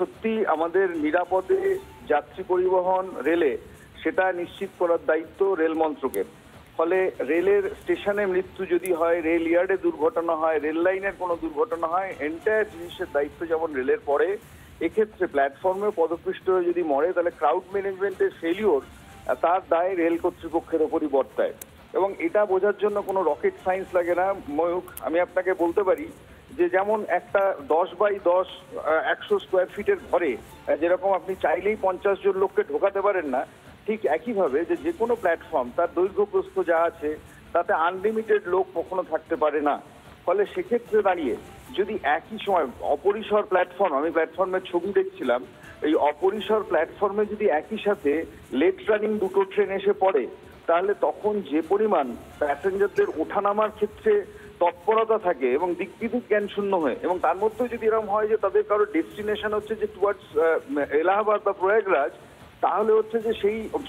সত্যি আমাদের নিরাপদে যাত্রী পরিবহন রেলে সেটা নিশ্চিত করার দায়িত্ব রেল মন্ত্রকের। ফলে রেলের স্টেশনে মৃত্যু যদি হয়, রেল ইয়ার্ডে দুর্ঘটনা হয়, রেল লাইনের কোনো দুর্ঘটনা হয়, এন্টায়ার জিনিসের দায়িত্ব যেমন রেলের পড়ে, এক্ষেত্রে প্ল্যাটফর্মে পদপিষ্ট হয়ে যদি মরে তাহলে ক্রাউড ম্যানেজমেন্টের ফেলিওর তার দায় রেল কর্তৃপক্ষের ওপরই বর্তায়। এবং এটা বোঝার জন্য কোনো রকেট সায়েন্স লাগে না ময়ূক। আমি আপনাকে বলতে পারি যে যেমন একটা 10x10 100 স্কোয়ার ফিটের ঘরে যেরকম আপনি চাইলেই 50 জন লোককে ঢোকাতে পারেন না, ঠিক একইভাবে যে কোনো প্ল্যাটফর্ম তার দৈর্ঘ্য প্রস্থ যা আছে তাতে আনলিমিটেড লোক কখনো থাকতে পারে না। ফলে সেক্ষেত্রে দাঁড়িয়ে যদি একই সময় অপরিসর প্ল্যাটফর্ম, আমি প্ল্যাটফর্মের ছবি দেখছিলাম, এই অপরিসর প্ল্যাটফর্মে যদি একই সাথে লেট রানিং দুটো ট্রেন এসে পড়ে তাহলে তখন যে পরিমাণ প্যাসেঞ্জারদের ওঠানামার ক্ষেত্রে তৎপরতা থাকে এবং দিকবিদিক জ্ঞান শূন্য হয়ে, এবং তার মধ্যেও যদি এরকম হয় যে তাদের কারো ডেস্টিনেশন হচ্ছে যে টুয়ার্ডস এলাহাবাদ বা প্রয়াগরাজ, তাহলে হচ্ছে যে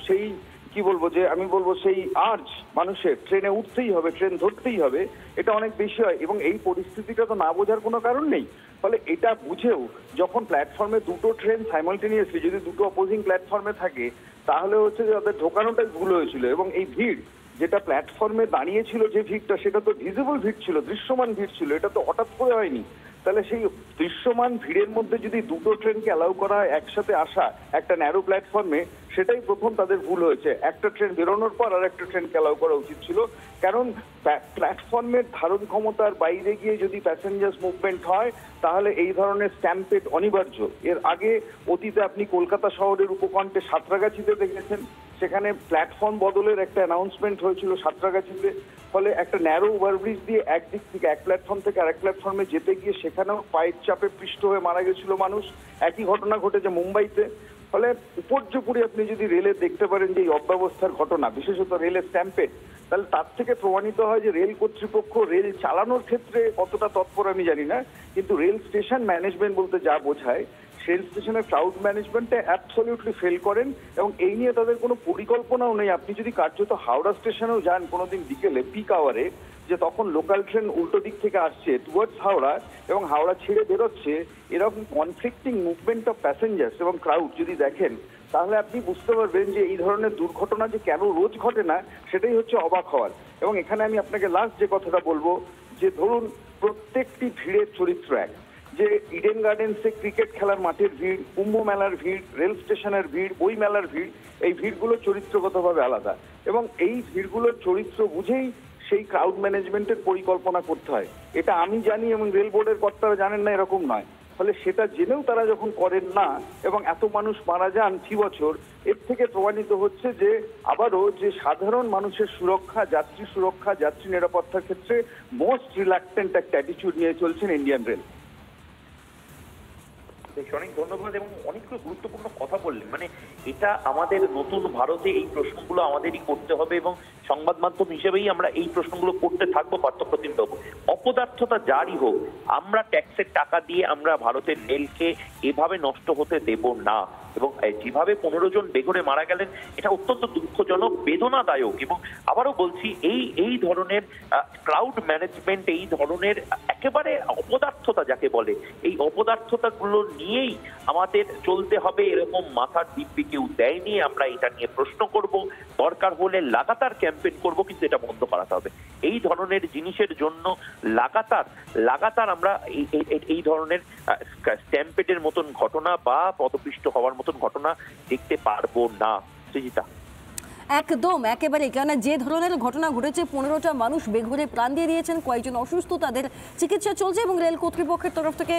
সেই কি বলবো যে আমি বলবো সেই আর্জ মানুষের ট্রেনে উঠতেই হবে, ট্রেন ধরতেই হবে, এটা অনেক বেশি হয়। এবং এই পরিস্থিতিটা তো না বোঝার কোনো কারণ নেই। ফলে এটা বুঝেও যখন প্ল্যাটফর্মে দুটো ট্রেন সাইমালটেনিয়াসলি যদি দুটো অপোজিং প্ল্যাটফর্মে থাকে তাহলে হচ্ছে যে তাদের ঢোকানোটাই ভুল হয়েছিল। এবং এই ভিড় যেটা প্ল্যাটফর্মে দাঁড়িয়েছিল যে ভিড়টা, সেটা তো ভিজিবল ভিড় ছিল, দৃশ্যমান ভিড় ছিল, এটা তো হঠাৎ করে হয়নি। তাহলে সেই দৃশ্যমান ভিড়ের মধ্যে যদি দুটো ট্রেনকে অ্যালাউ করা হয় একসাথে আসা একটা ন্যারো প্ল্যাটফর্মে, সেটাই প্রথম তাদের ভুল হয়েছে। একটা ট্রেন বেরোনোর পর আর একটা ট্রেনকে অ্যালাউ করা উচিত ছিল। কারণ প্ল্যাটফর্মের ধারণ ক্ষমতার বাইরে গিয়ে যদি প্যাসেঞ্জার্স মুভমেন্ট হয় তাহলে এই ধরনের স্ট্যাম্পেড অনিবার্য। এর আগে অতীতে আপনি কলকাতা শহরের উপকণ্ঠে সাঁতরাগাছিতে দেখেছেন, সেখানে প্ল্যাটফর্ম বদলের একটা অ্যানাউন্সমেন্ট হয়েছিল সাঁতরাগাছিতে। ফলে একটা ন্যারো ওভারব্রিজ দিয়ে একদিক থেকে এক প্ল্যাটফর্ম থেকে আরেক প্ল্যাটফর্মে যেতে গিয়ে সেখানেও পায়ের চাপে পৃষ্ঠ হয়ে মারা গেছিল মানুষ। একই ঘটনা ঘটেছে মুম্বাইতে। ফলে উপর্যুপরি আপনি যদি রেলে দেখতে পারেন যে এই অব্যবস্থার ঘটনা, বিশেষত রেলের স্ট্যাম্পেড, তাহলে তার থেকে প্রমাণিত হয় যে রেল কর্তৃপক্ষ রেল চালানোর ক্ষেত্রে কতটা তৎপর আমি জানি না, কিন্তু রেল স্টেশন ম্যানেজমেন্ট বলতে যা বোঝায় রেল স্টেশনের ক্রাউড ম্যানেজমেন্টে অ্যাবসলিউটলি ফেল করেন। এবং এই নিয়ে তাদের কোনো পরিকল্পনাও নেই। আপনি যদি কার্যত হাওড়া স্টেশনেও যান কোনোদিন বিকেলে পিক আওয়ারে, যে তখন লোকাল ট্রেন উল্টো দিক থেকে আসছে টুয়ার্ডস হাওড়া এবং হাওড়া ছেড়ে বেরোচ্ছে, এরকম কনফ্লিক্টিং মুভমেন্ট অফ প্যাসেঞ্জার্স এবং ক্রাউড যদি দেখেন তাহলে আপনি বুঝতে পারবেন যে এই ধরনের দুর্ঘটনা যে কেন রোজ ঘটে না, সেটাই হচ্ছে অবাক হওয়ার। এবং এখানে আমি আপনাকে লাস্ট যে কথাটা বলবো, যে ধরুন প্রত্যেকটি ভিড়ের চরিত্র এক। যে ইডেন গার্ডেন্সে ক্রিকেট খেলার মাঠের ভিড়, কুম্ভ মেলার ভিড়, রেল স্টেশনের ভিড়, বই মেলার ভিড়, এই ভিড়গুলো চরিত্রগতভাবে আলাদা। এবং এই ভিড়গুলোর চরিত্র বুঝেই সেই ক্রাউড ম্যানেজমেন্টের পরিকল্পনা করতে হয়। এটা আমি জানি এবং রেল বোর্ডের কর্তারা জানেন না এরকম নয়। ফলে সেটা জেনেও তারা যখন করেন না এবং এত মানুষ মারা যান ফি বছর, এর থেকে প্রমাণিত হচ্ছে যে আবারও যে সাধারণ মানুষের সুরক্ষা, যাত্রী সুরক্ষা, যাত্রী নিরাপত্তার ক্ষেত্রে মোস্ট রিল্যাক্টেন্ট একটা অ্যাটিটিউড নিয়ে চলছেন ইন্ডিয়ান রেল। অনেক ধন্যবাদ এবং অনেকগুলো গুরুত্বপূর্ণ কথা বললেন। মানে এটা আমাদের নতুন ভারতে এই প্রশ্নগুলো আমাদেরই করতে হবে এবং সংবাদ মাধ্যম হিসেবেই আমরা এই প্রশ্নগুলো করতে থাকবো পার্থপ্রতিম বাবু। অপদার্থতা যারই হোক, আমরা ট্যাক্সের টাকা দিয়ে আমরা ভারতের রেলকে এভাবে নষ্ট হতে দেব না। এবং যেভাবে 15 জন বেঘরে মারা গেলেন, এটা অত্যন্ত দুঃখজনক, বেদনাদায়ক। এবং আবারও বলছি, এই ধরনের ক্রাউড ম্যানেজমেন্ট, এই ধরনের একেবারে অপদার্থতা যাকে বলে, এই অপদার্থতাগুলো নিয়েই আমাদের চলতে হবে। এরকম মাথার দিব্যি কেউ দেয়নি। আমরা এটা নিয়ে প্রশ্ন করব, দরকার হলে লাগাতার ক্যাম্পেইন করব, কিন্তু এটা বন্ধ করাতে হবে। এই ধরনের জিনিসের জন্য লাগাতার আমরা এই ধরনের স্ট্যাম্পেডের মতন ঘটনা বা পদপিষ্ট হওয়ার মতন ঘটনা দেখতে পারবো না। সৃজিতা, একদম একেবারে, কেননা যে ধরনের ঘটনা ঘটেছে, 15টা মানুষ বেঘরে প্রাণ দিয়ে দিয়েছেন, কয়েকজন অসুস্থ, তাদের চিকিৎসা চলছে এবং রেল কর্তৃপক্ষের তরফ থেকে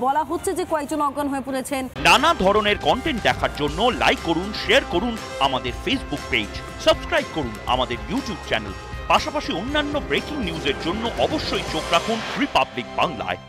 বলা হচ্ছে যে কয়েকজন অজ্ঞান হয়ে পড়েছেন। নানা ধরনের কন্টেন্ট দেখার জন্য লাইক করুন, শেয়ার করুন আমাদের ফেসবুক পেজ, সাবস্ক্রাইব করুন আমাদের ইউটিউব চ্যানেল। পাশাপাশি অন্যান্য ব্রেকিং নিউজের জন্য অবশ্যই চোখ রাখুন রিপাবলিক বাংলায়।